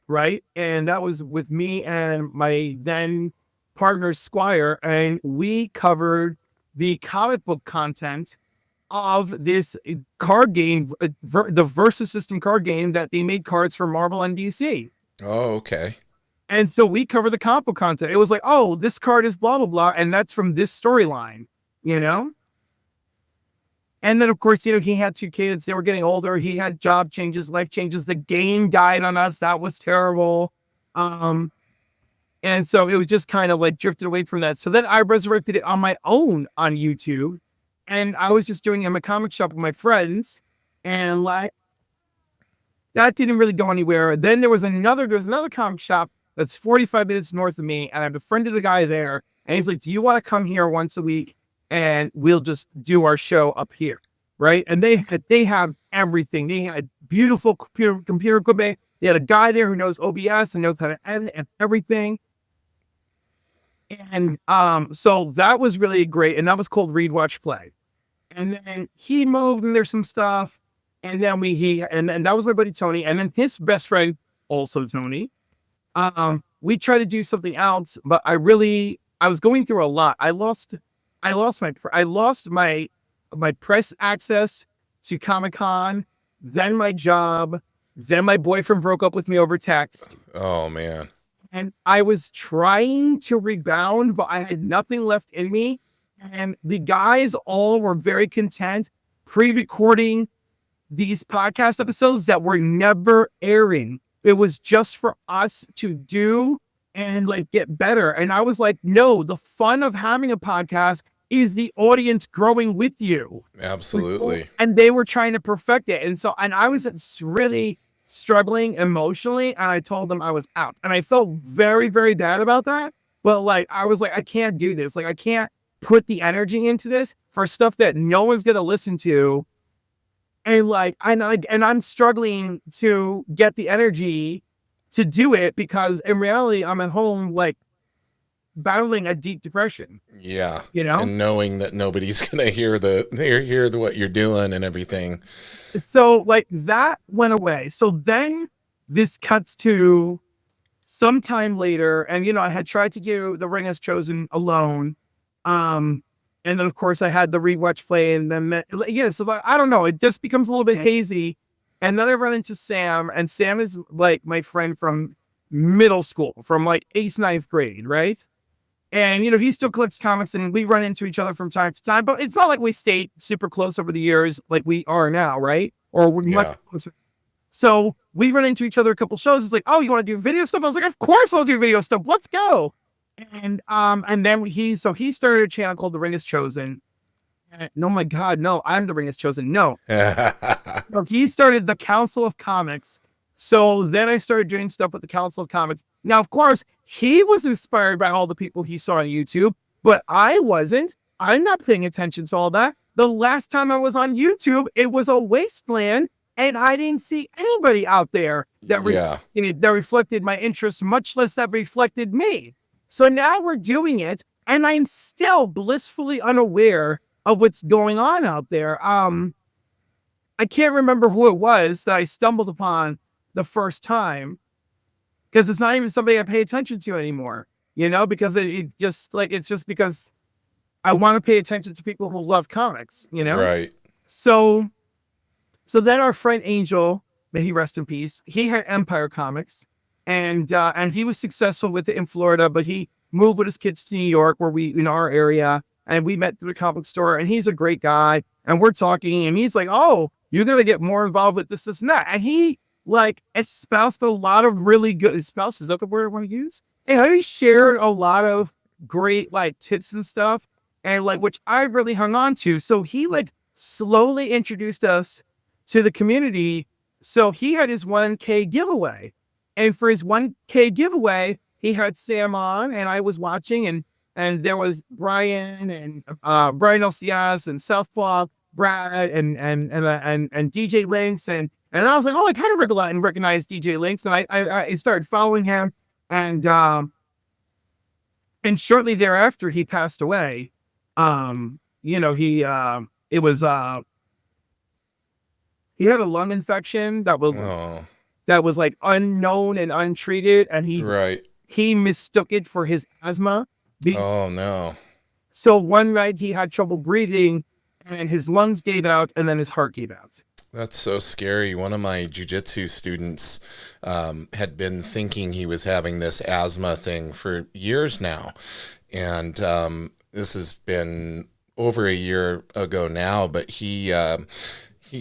S2: right? And that was with me and my then partner Squire, and we covered the comic book content of this card game, the Versus System card game that they made cards for Marvel and DC.
S1: Oh, okay.
S2: And so we cover the comic book content. It was like, oh, this card is blah, blah, blah. And that's from this storyline, you know? And then, of course, he had 2 kids. They were getting older. He had job changes, life changes. The game died on us. That was terrible. And so it was just kind of like drifted away from that. So then I resurrected it on my own on YouTube. And I was just doing it in my comic shop with my friends. And like, that didn't really go anywhere. Then there's another comic shop that's 45 minutes north of me. And I befriended a guy there. And he's like, do you want to come here once a week? And we'll just do our show up here. Right. And they have everything. They had beautiful computer equipment. They had a guy there who knows OBS and knows how to edit and everything. And so that was really great. And that was called Read, Watch, Play. And then he moved and there's some stuff. And then and that was my buddy Tony. And then his best friend, also Tony. We tried to do something else, but I was going through a lot. I lost my press access to Comic-Con then my job, then my boyfriend broke up with me over text.
S1: Oh man.
S2: And I was trying to rebound, but I had nothing left in me. And the guys all were very content pre-recording these podcast episodes that were never airing. It was just for us to do and like get better. And I was like, no, the fun of having a podcast is the audience growing with you.
S1: Absolutely.
S2: And they were trying to perfect it. And I was really struggling emotionally, and I told them I was out. And I felt very, very bad about that. But like, I was like, I can't do this. Like, I can't put the energy into this for stuff that no one's going to listen to. And like, and I'm struggling to get the energy to do it because in reality, I'm at home, like battling a deep depression.
S1: Yeah.
S2: You know,
S1: and knowing that nobody's going to hear what you're doing and everything.
S2: So like that went away. So then this cuts to sometime later. And, you know, I had tried to do The Ring Has Chosen alone. And then of course I had the rewatch play and then, yeah, so I don't know. It just becomes a little bit hazy. And then I run into Sam, and Sam is like my friend from middle school, from like 8th, 9th grade. Right. And, you know, he still collects comics and we run into each other from time to time, but it's not like we stayed super close over the years like we are now, right? Or we're much closer. So we run into each other a couple shows. It's like, oh, you want to do video stuff? I was like, of course I'll do video stuff. Let's go. And then he started a channel called The Ring Has Chosen. And, oh my God, no, I'm The Ring Has Chosen. No. So he started the Council of Comics. So then I started doing stuff with the Council of Comics. Now, of course, he was inspired by all the people he saw on YouTube, but I wasn't. I'm not paying attention to all that. The last time I was on YouTube, it was a wasteland, and I didn't see anybody out there that reflected my interests, much less that reflected me. So now we're doing it, and I'm still blissfully unaware of what's going on out there. I can't remember who it was that I stumbled upon the first time, because it's not even somebody I pay attention to anymore, you know, because it's just because I want to pay attention to people who love comics, you know?
S1: Right.
S2: So then our friend Angel, may he rest in peace, he had Empire Comics, and he was successful with it in Florida, but he moved with his kids to New York, where in our area, and we met through the comic store, and he's a great guy, and we're talking, and he's like, oh, you're going to get more involved with this and that. And he like espoused a lot of really good, espoused, is that the word I want to use? And he shared a lot of great like tips and stuff, and like, which I really hung on to. So he like slowly introduced us to the community. So he had his 1K giveaway, and for his 1K giveaway, he had Sam on, and I was watching, and there was Brian and Brian LCS and Southpaw, Brad and DJ Links, and I was like, oh, I kind of recognize DJ Links, and I started following him, and shortly thereafter he passed away. You know, he had a lung infection that was like unknown and untreated, and he mistook it for his asthma.
S1: Oh no.
S2: So one night he had trouble breathing, and his lungs gave out, and then his heart gave out.
S1: That's so scary. One of my jiu-jitsu students had been thinking he was having this asthma thing for years now. And this has been over a year ago now, but he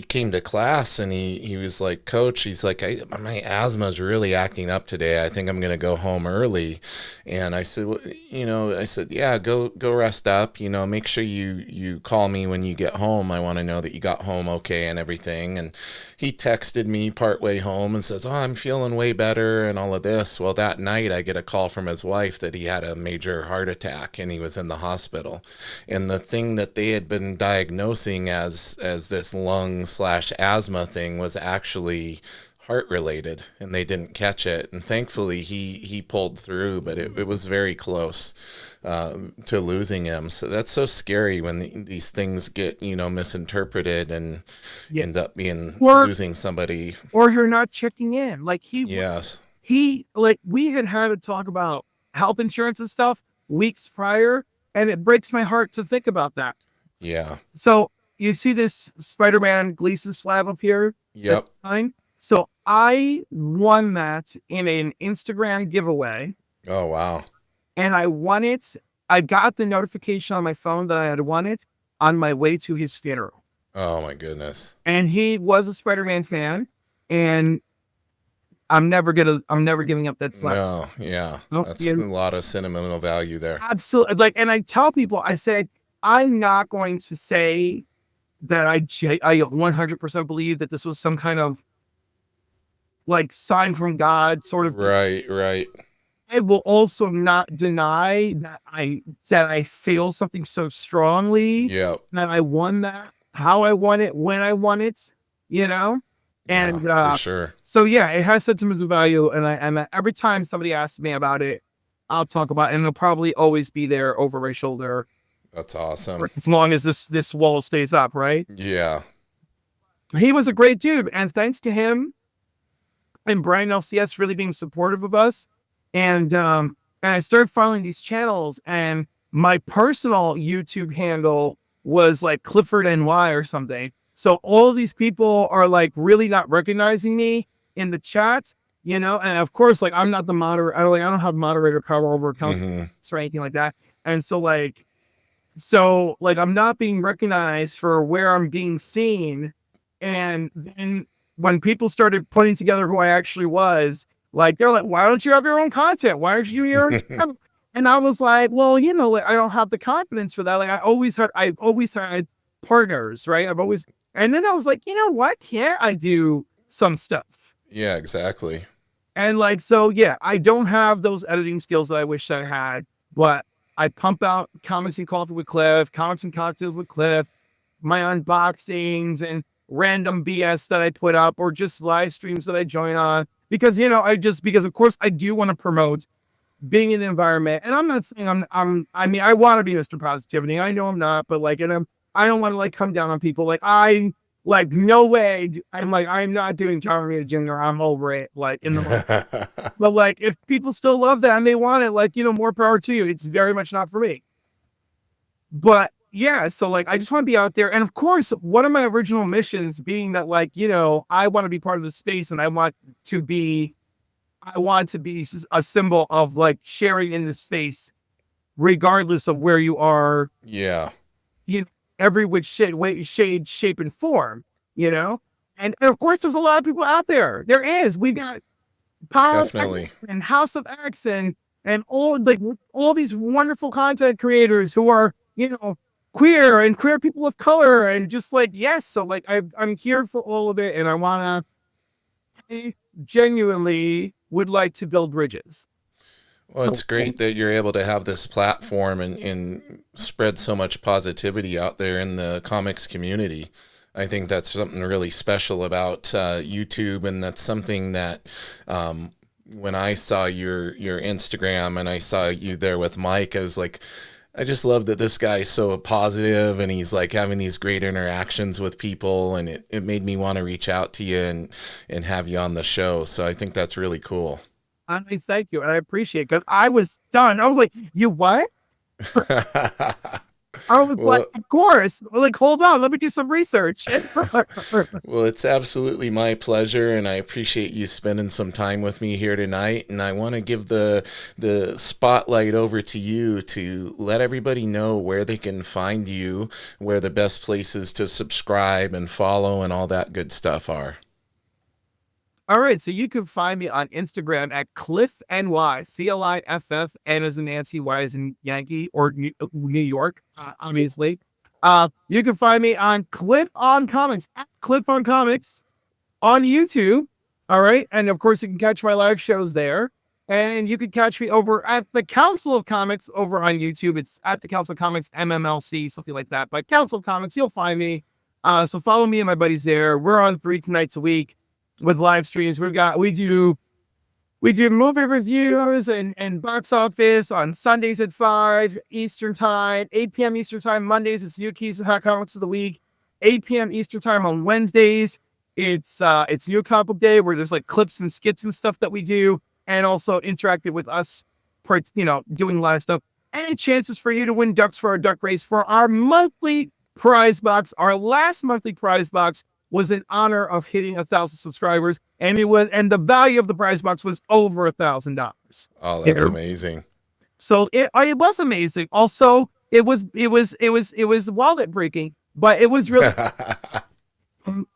S1: came to class, and he was like, Coach, he's like, my asthma is really acting up today. I think I'm going to go home early. And I said, well, yeah, go rest up, make sure you call me when you get home. I want to know that you got home okay and everything. And he texted me partway home and says, oh, I'm feeling way better and all of this. Well, that night I get a call from his wife that he had a major heart attack and he was in the hospital. And the thing that they had been diagnosing as this lung/asthma thing was actually heart related, and they didn't catch it. And thankfully he pulled through, but it was very close to losing him. So that's so scary when these things get misinterpreted and end up being losing somebody,
S2: or you're not checking in. Like we had to talk about health insurance and stuff weeks prior, and it breaks my heart to think about that.
S1: Yeah.
S2: So you see this Spider-Man Gleason slab up here?
S1: Yep.
S2: Time. So I won that in an Instagram giveaway,
S1: Oh, wow.
S2: and I won it. I got the notification on my phone that I had won it on my way to his funeral.
S1: Oh, my goodness.
S2: And he was a Spider-Man fan, and I'm never giving up that slap.
S1: No, yeah.
S2: Oh,
S1: That's
S2: yeah,
S1: a lot of sentimental value there.
S2: absolutely. Like, and I tell people, I said, I'm not going to say that I 100% believe that this was some kind of like sign from God sort of thing.
S1: Right, right.
S2: I will also not deny that I feel something so strongly
S1: Yep.
S2: that I won that, how I won it, when I won it, you know?
S1: Yeah,
S2: And
S1: for sure.
S2: so yeah, it has sentimental value, and every time somebody asks me about it, I'll talk about it, and it'll probably always be there over my shoulder
S1: That's awesome.
S2: for as long as this wall stays up, right?
S1: Yeah.
S2: He was a great dude, and thanks to him and Brian LCS really being supportive of us, and I started following these channels, and my personal YouTube handle was like Clifford NY or something. So all of these people are like really not recognizing me in the chat, and of course, like I'm not the moderator. I don't have moderator power over accounts
S1: Hmm.
S2: or anything like that. And so I'm not being recognized for where I'm being seen. And then when people started putting together who I actually was, like they're like, why don't you have your own content? Why aren't you your And I was like, well, like I don't have the confidence for that. Like I've always had partners, right? And then I was like, what? Can't I do some stuff?
S1: Yeah, exactly.
S2: And like, so yeah, I don't have those editing skills that I wish I had, but I pump out comics and coffee with Cliff, comics and cocktails with Cliff, my unboxings and random BS that I put up, or just live streams that I join on, because, because of course I do want to promote being in the environment. And I'm not saying I mean, I want to be Mr. Positivity. I know I'm not, but like, I don't want to like come down on people. Like, no way. I'm not doing John Romita Jr. I'm over it. Like, but like, if people still love that and they want it, like, more power to you. It's very much not for me. But yeah, so like, I just want to be out there. And of course, one of my original missions being that, like, I want to be part of the space, and I want to be a symbol of like sharing in the space, regardless of where you are.
S1: Yeah.
S2: Every which shade, shape, and form, And of course, there's a lot of people out there. There is. We've got Power
S1: Definitely.
S2: and House of X and all these wonderful content creators who are, queer and queer people of color, and just like, yes. So like, I'm here for all of it, and I genuinely would like to build bridges.
S1: Well, it's great that you're able to have this platform and spread so much positivity out there in the comics community. I think that's something really special about YouTube, and that's something that when I saw your Instagram and I saw you there with Mike, I was like, I just love that this guy's so positive, and he's like having these great interactions with people, and it made me want to reach out to you and have you on the show. So I think that's really cool.
S2: I thank you, and I appreciate it, because I was done. I was like, you what? I was like, of course. Like, hold on, let me do some research.
S1: Well, it's absolutely my pleasure, and I appreciate you spending some time with me here tonight. And I want to give the spotlight over to you to let everybody know where they can find you, where the best places to subscribe and follow and all that good stuff are.
S2: All right, so you can find me on Instagram at CliffNY, CLIFF, N as in Nancy, Y as in Yankee, or New York, obviously. You can find me on Cliff on Comics, at Cliff on Comics, on YouTube. All right, and of course you can catch my live shows there, and you can catch me over at the Council of Comics over on YouTube. It's at the Council of Comics MMLC, something like that. But Council of Comics, you'll find me. So follow me and my buddies there. We're on 3 nights a week with live streams. We do movie reviews and box office on Sundays at 5 Eastern time, 8 p.m. Eastern time. Mondays, it's New Keys and Hot Comics of the Week. 8 p.m. Eastern time on Wednesdays, it's New Comic Book Day, where there's like clips and skits and stuff that we do, and also interactive with us, doing live stuff. And chances for you to win ducks for our duck race for our monthly prize box. Our last monthly prize box was in honor of hitting 1,000 subscribers, and the value of the prize box was over $1,000.
S1: Oh, that's amazing.
S2: So it was amazing. Also, it was wallet breaking, but it was really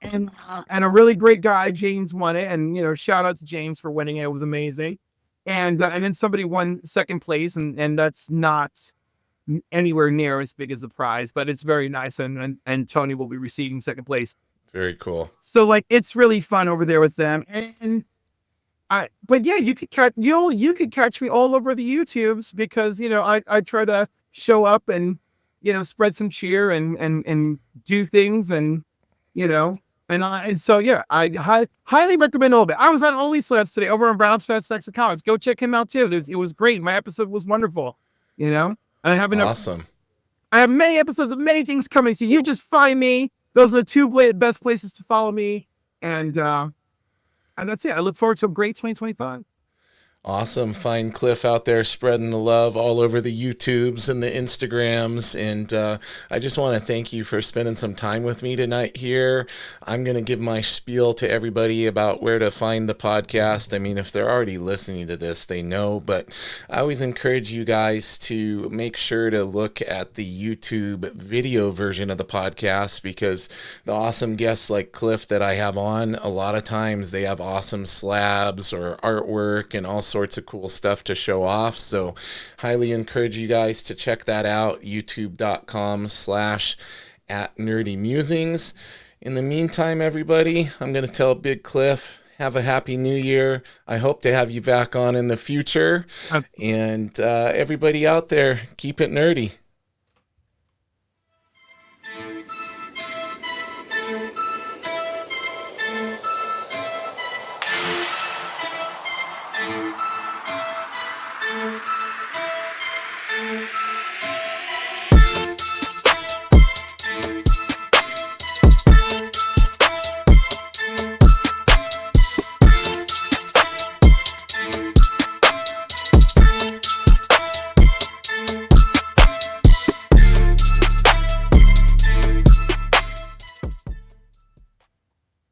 S2: and a really great guy. James won it, and shout out to James for winning it. It was amazing. And then somebody won second place, and that's not anywhere near as big as the prize, but it's very nice. And Tony will be receiving second place.
S1: Very cool.
S2: So like, it's really fun over there with them. But yeah, you could catch me all over the YouTubes because I try to show up and spread some cheer and do things and so yeah, I highly recommend all of it. I was on OnlyFans today over on Brown's Fat Stacks of Comics. Go check him out too. It was great. My episode was wonderful. And I have
S1: awesome.
S2: I have many episodes of many things coming. So you just find me. Those are the two best places to follow me. And that's it. I look forward to a great 2025.
S1: Awesome. Find Cliff out there spreading the love all over the YouTubes and the Instagrams. And I just want to thank you for spending some time with me tonight here. I'm going to give my spiel to everybody about where to find the podcast. I mean, if they're already listening to this, they know, but I always encourage you guys to make sure to look at the YouTube video version of the podcast, because the awesome guests like Cliff that I have on, a lot of times they have awesome slabs or artwork and all sorts of cool stuff to show off. So highly encourage you guys to check that out, youtube.com/@nerdymewzings. In the meantime, everybody, I'm going to tell Big Cliff, have a happy new year. I hope to have you back on in the future. And everybody out there, keep it nerdy.